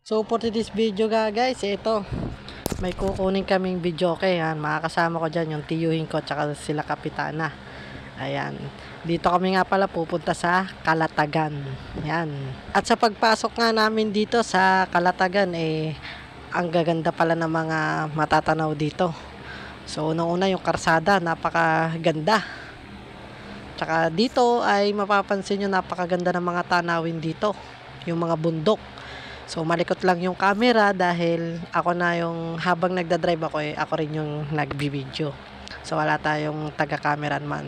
So for this video guys, ito may kukunin kaming video, okay, yan. Makakasama ko dyan yung tiyuhin ko tsaka sila kapitana. Ayan, dito kami nga pala pupunta sa Calatagan. Yan. At sa pagpasok nga namin dito sa Calatagan, ang gaganda pala ng mga matatanaw dito. So unang-una yung karsada, napakaganda. Tsaka dito ay mapapansin nyo, napakaganda ng mga tanawin dito, yung mga bundok. So malikot lang yung camera dahil ako na yung habang nagdadrive ako, ako rin yung nagbibideo. So wala tayong taga-cameraman.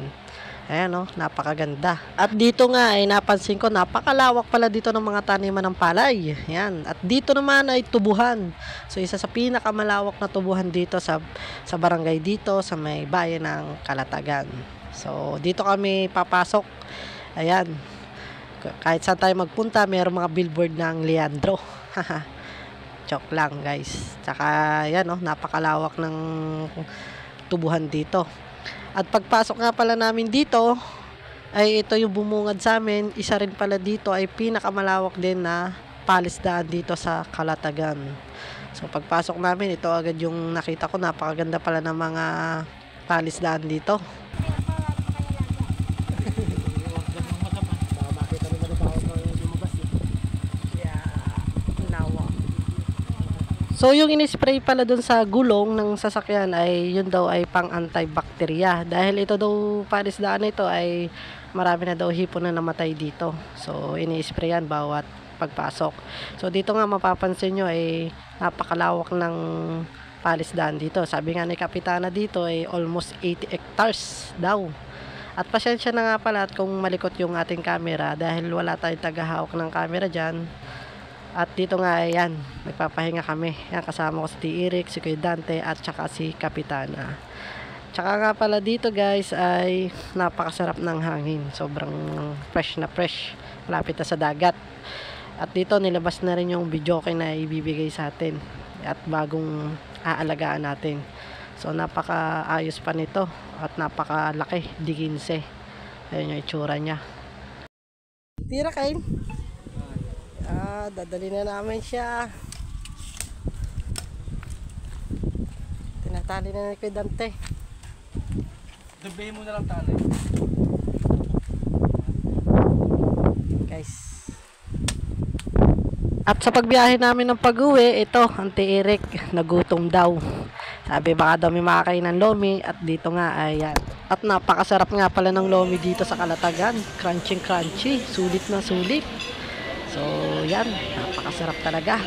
Ayan, no, napakaganda. At dito nga ay napansin ko, napakalawak pala dito ng mga taniman ng palay. Ayan. At dito naman ay tubuhan. So isa sa pinakamalawak na tubuhan dito sa barangay dito sa may bayan ng Calatagan. So dito kami papasok. Ayan. Kahit saan tayo magpunta, mayroong mga billboard ng Leandro. Joke lang guys. Tsaka yan, no, napakalawak ng tubuhan dito. At pagpasok nga pala namin dito, ay ito yung bumungad sa amin. Isa rin pala dito ay pinakamalawak din na palisdaan dito sa Calatagan. So pagpasok namin, ito agad yung nakita ko, napakaganda pala ng mga palisdaan dito. So yung inispray pala dun sa gulong ng sasakyan ay yun daw ay pang antibacteria. Dahil ito daw palisdaan na ito ay marami na daw hipon na namatay dito. So ini-sprayan bawat pagpasok. So dito nga mapapansin nyo ay napakalawak ng palisdaan dito. Sabi nga ni Kapitana dito ay almost 80 hectares daw. At pasensya na nga pala at kung malikot yung ating camera dahil wala tayong tagahawak ng camera dyan. At dito nga, ayan, nagpapahinga kami. Yan, kasama ko si Eric, si Kuya Dante, at saka si Kapitana. Tsaka nga pala dito guys, ay napakasarap ng hangin. Sobrang fresh na fresh. Malapit na sa dagat. At dito, nilabas na rin yung videoke na ibibigay sa atin. At bagong aalagaan natin. So, napakaayos pa nito. At napakalaki, di 15. Ayun yung itsura niya. Tira kain. Dadali na namin siya. Tinatali na ni Kuya Dante. Dubihin mo na lang tali. Guys. At sa pagbiyahe namin ng pag-uwi, ito, Auntie Eric, nagutom daw. Sabi baka daw may makakain ng lomi at dito nga, ayan. At napakasarap nga pala ng lomi dito sa Calatagan. Crunchy crunchy, sulit na sulit. So, yan, napakasarap talaga.